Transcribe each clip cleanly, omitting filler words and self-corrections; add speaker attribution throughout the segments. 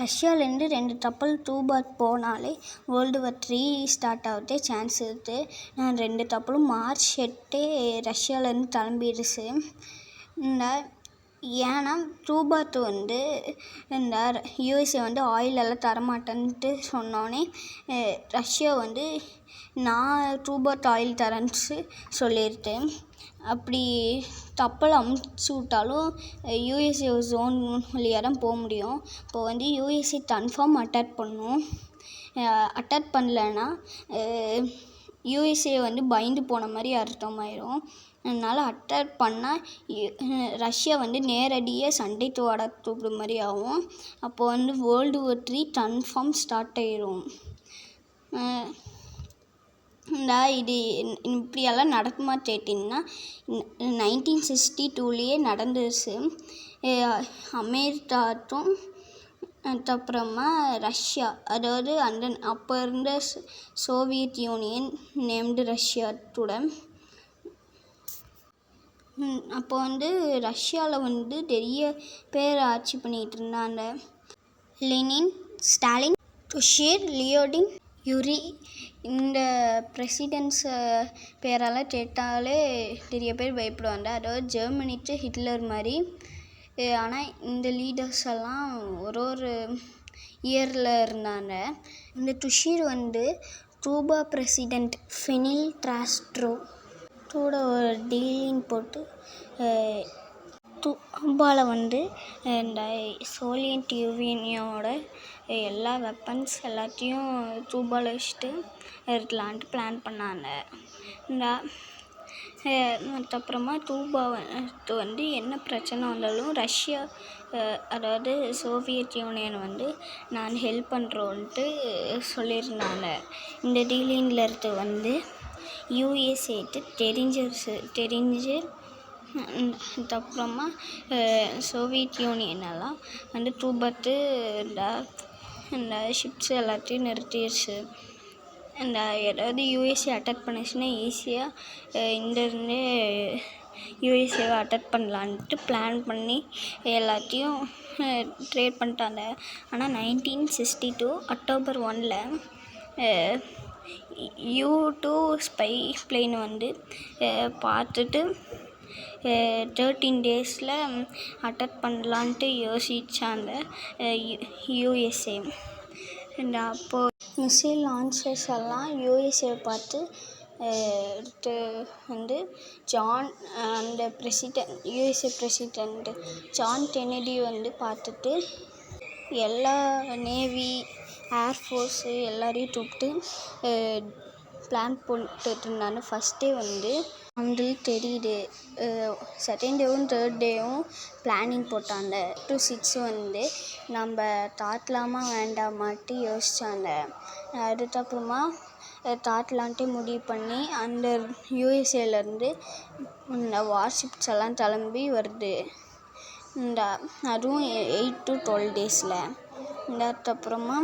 Speaker 1: ரஷ்யாவிலேருந்து 2 கப்பல் டூபாட் போனாலே world war 3 start ஆகிறதே chance இருக்குது. 2 கப்பலும் மார்ச் 8 ரஷ்யாவிலேருந்து கிளம்பிடுச்சு. ஏன்னா டூபாட் இந்த யூஎஸ்ஏ ஆயில் தரமாட்டேன்ட்டு சொன்னோடனே ரஷ்யா நான் டூபாட் ஆயில் தரேன்னு சொல்லியிருக்கேன். அப்படி கப்பல் அமுச்சு விட்டாலும் யூஎஸ்ஏ ஜோன் வழியாக தான் போக முடியும். இப்போ யூஎஸ்ஏ கன்ஃபார்ம் அட்டாக் பண்ணும். அட்டாக் பண்ணலன்னா யூஎஸ்ஏ பயந்து போன மாதிரி அர்த்தமாயிரும். அதனால் அட்டாக் பண்ணால் ரஷ்யா நேரடியாக சண்டைக்கு வர கூப்பிடுற மாதிரி ஆகும். அப்போது வேர்ல்டு வார் 3 கன்ஃபார்ம் ஸ்டார்ட் ஆயிரும். இது இப்படியெல்லாம் நடக்குமா கேட்டிங்கன்னா 1962 நடந்துருச்சு. அமெரிக்காட்டும் அதுக்கப்புறமா ரஷ்யா, அதாவது அப்போ இருந்த சோவியத் யூனியன் நேம்டு ரஷ்யாவோட. அப்போ ரஷ்யாவில் பெரிய பேர் ஆட்சி பண்ணிகிட்டு இருந்தாங்க. லெனின், ஸ்டாலின், டுஷிர், லியோடின், யூரி இந்த பிரசிடென்ட்ஸ் பேரெல்லாம் கேட்டாலே நிறைய பேர் பயப்படுவாங்க. அதாவது ஜெர்மனிக்கு ஹிட்லர் மாதிரி. ஆனால் இந்த லீடர்ஸ் எல்லாம் ஒரு இயரில் இருந்தாங்க. இந்த டுஷிர் டூபா பிரசிடெண்ட் ஃபினில் காஸ்ட்ரோ கூட ஒரு டீலிங் போட்டு டூபாவில் இந்த சோவியத் யூனியனோட எல்லா வெப்பன்ஸ் எல்லாத்தையும் டூபாவில் வச்சுட்டு இருக்கலான்ட்டு பிளான் பண்ணாங்க. அதுக்கப்புறமா டூபாவுக்கு என்ன பிரச்சனை வந்தாலும் ரஷ்யா, அதாவது சோவியத் யூனியன் நான் ஹெல்ப் பண்ணுறோன்ட்டு சொல்லியிருந்தாங்க. இந்த டீலிங்கில் இருந்து யூஎஸ்ஏக்கு தெரிஞ்சு அதுக்கப்புறமா சோவியத் யூனியனெல்லாம் டூபாட்டு இந்த ஷிப்ஸ் எல்லாத்தையும் நிறுத்திடுச்சு. ஏதாவது யூஎஸ்ஏ அட்டாக் பண்ணிச்சுன்னா ஈஸியாக இங்கேருந்தே யூஎஸ்ஏவை அட்டாக் பண்ணலான்ட்டு பிளான் பண்ணி எல்லாத்தையும் ட்ரேட் பண்ணிட்டாங்க. ஆனால் 1962 அக்டோபர் 1 U-2 ஸ்பை பிளேன் பார்த்துட்டு 13 டேஸில் அட்டாக் பண்ணலான்ட்டு யோசித்தாங்க யூஎஸ்ஏ. அப்போது மிசைல் லான்ச்சர்ஸ் எல்லாம் யூஎஸ்ஏவை பார்த்து ஜான் அந்த யூஎஸ்ஏ பிரசிடெண்ட் ஜான் கென்னடி பார்த்துட்டு எல்லா நேவி, ஏர்ஃபோர்ஸு எல்லாரையும் கூப்பிட்டு பிளான் போட்டுட்டு இருந்தாங்க. ஃபஸ்ட் டே அவங்களுக்கு தெரியுது. செகண்ட் டேவும் தேர்ட் டேவும் பிளானிங் போட்டாங்க. 2-6 நம்ம தாக்கலாமா வேண்டாமாட்டு யோசித்தாங்க. அதுக்கப்புறமா தாக்கலான்ட்டு முடிவு பண்ணி அந்த யூஎஸ்ஏலேருந்து வார்ஷிப்ஸ் எல்லாம் கிளம்பி வருது. அதுவும் 8 to 12 டேஸில். அதுக்கப்புறமா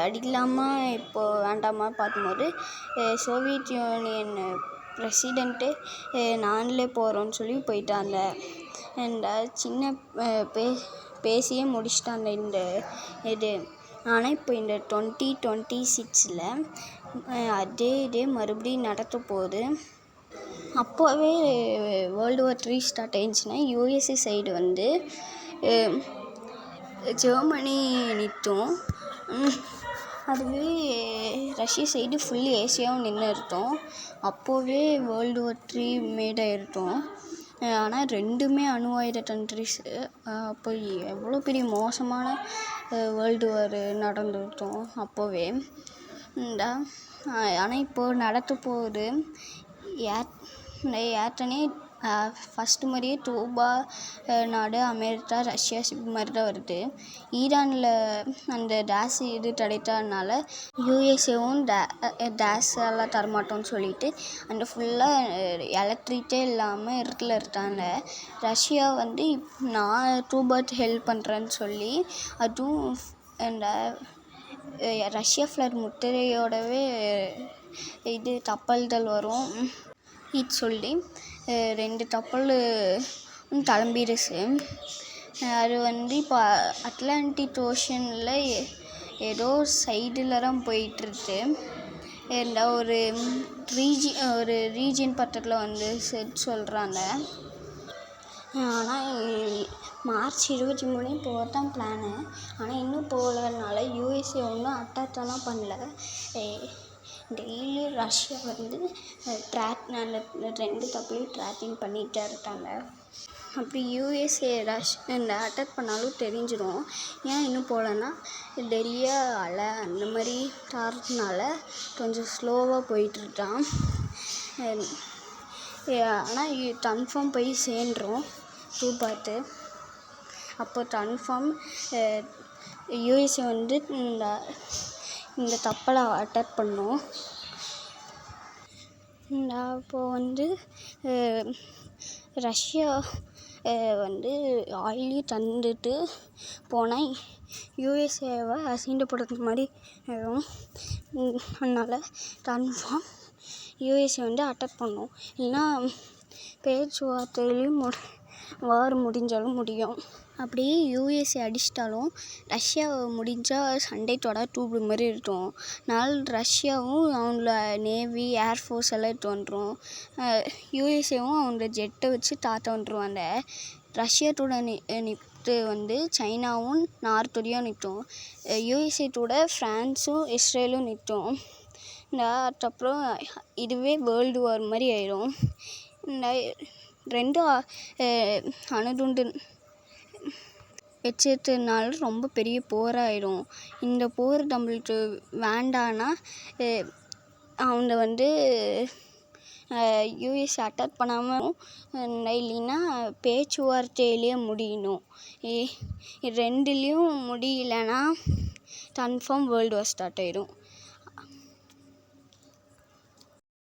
Speaker 1: அடிக்கலாமா இப்போது வேண்டாமா பார்க்கும்போது சோவியத் யூனியன் பிரசிடெண்ட்டு நாங்களே போகிறோன்னு சொல்லி போயிட்டாங்க. சின்ன பேசியே முடிச்சிட்டாங்க இந்த இது. ஆனால் இப்போ இந்த 2026 அதே மறுபடியும் நடக்க போகுது. அப்போவே வேர்ல்டு வார் 3 ஸ்டார்ட் ஆயிடுச்சுன்னா யூஎஸ்ஏ சைடு ஜெர்மனி நிற்கும். அதுவே ரஷ்யா சைடு ஃபுல்லி ஏசியாவும் நின்று இருக்கும். அப்போவே வேர்ல்டு வார் 3 மேட் ஆகிருக்கும். ஆனால் ரெண்டுமே அணு ஆயுத கண்ட்ரிஸு. அப்போ எவ்வளோ பெரிய மோசமான வேர்ல்டு வார் நடந்துருக்கும் அப்போவே. ஆனால் இப்போது நடக்க போகுது. ஏற்கனவே ஃபஸ்ட்டு மாதிரியே டூபா நாடு, அமெரிக்கா, ரஷ்யா ஷிப் மாதிரி தான் வருது. ஈரானில் அந்த டேஸ் இது கிடைத்ததுனால யூஎஸ்ஏவும் டேஸ் எல்லாம் தரமாட்டோன்னு சொல்லிட்டு ஃபுல்லாக எலக்ட்ரிக்கே இல்லாமல் இருக்காங்க. ரஷ்யா நான் டூபாட் ஹெல்ப் பண்ணுறேன்னு சொல்லி அதுவும் இந்த ரஷ்யா ஃப்ளாக் முத்திரையோடவே இது கப்பல்கள் வரும் இது சொல்லி 2 கப்பல் கிளம்பிடுச்சு. அது வந்து இப்போ அட்லாண்டிக் ஓஷனில் ஏதோ சைடில் தான் போயிட்டுருக்கு. ஒரு ரீஜியன் பக்கத்தில் வந்து சொல்கிறாங்க. ஆனால் மார்ச் 23 போக தான் பிளானு. ஆனால் இன்னும் போகலனால யூஎஸ்ஏ ஒன்றும் அட்டாக்லாம் பண்ணல. டெய்லி ரஷ்யா வந்து அந்த 2 கப்பலையும் ட்ராக்கிங் பண்ணிகிட்டே இருக்காங்க. அப்படி யூஎஸ்ஏ இந்த அட்டாக் பண்ணாலும் தெரிஞ்சிடும். ஏன் இன்னும் போகலன்னா பெரிய அலை அந்த மாதிரி காரணத்தினால கொஞ்சம் ஸ்லோவாக போயிட்டுருக்கான். ஆனால் கன்ஃபார்ம் போய் சேர்ந்துரும் பார்த்து. அப்போ கன்ஃபார்ம் யூஎஸ்ஏ வந்து இந்த கப்பலை அட்டாக் பண்ணும். அப்போது வந்து ரஷ்யா வந்து ஆயிலையும் தந்துட்டு போனால் யூஎஸ்ஏவை அசிங்கப்படுத்துற மாதிரி ஆயிடும். அதனால் கன்ஃபார்ம் யூஎஸ்ஏ வந்து அட்டாக் பண்ணும். இல்லைன்னா பேச்சுவார்த்தையிலையும் வார் முடிஞ்சாலும் முடியும். அப்படியே யூஎஸ்ஏ அடிச்சிட்டாலும் ரஷ்யாவை முடிஞ்சால் சண்டை தொடர் மாதிரி இருக்கும். அதனால் ரஷ்யாவும் அவங்கள நேவி ஏர்ஃபோர்ஸ் எல்லாம் எடுத்து வந்துடும். யூஎஸ்ஏவும் அவங்க ஜெட்டை வச்சு தாத்த வந்துடுவாங்க. ரஷ்யாத்தோட நிற்று வந்து சைனாவும் நார்த் கொரியாவும் நிற்கும். யூஎஸ்ஏத்தோட ஃப்ரான்ஸும் இஸ்ரேலும் நிற்கும். அதுக்கப்புறம் இதுவே வேர்ல்டு வார் மாதிரி ஆயிடும். இந்த 2 அணுகுண்டு வச்சதுனால ரொம்ப பெரிய போராயிடும். இந்த போர் நம்மளுக்கு வேண்டான்னா அவங்க வந்து யூஎஸ் அட்டாக் பண்ணாமல் இல்லைன்னா பேச்சுவார்த்தையிலேயே முடியணும். 2லேயும் முடியலன்னா கன்ஃபார்ம் வேர்ல்டு வார் ஸ்டார்ட் ஆயிடும்.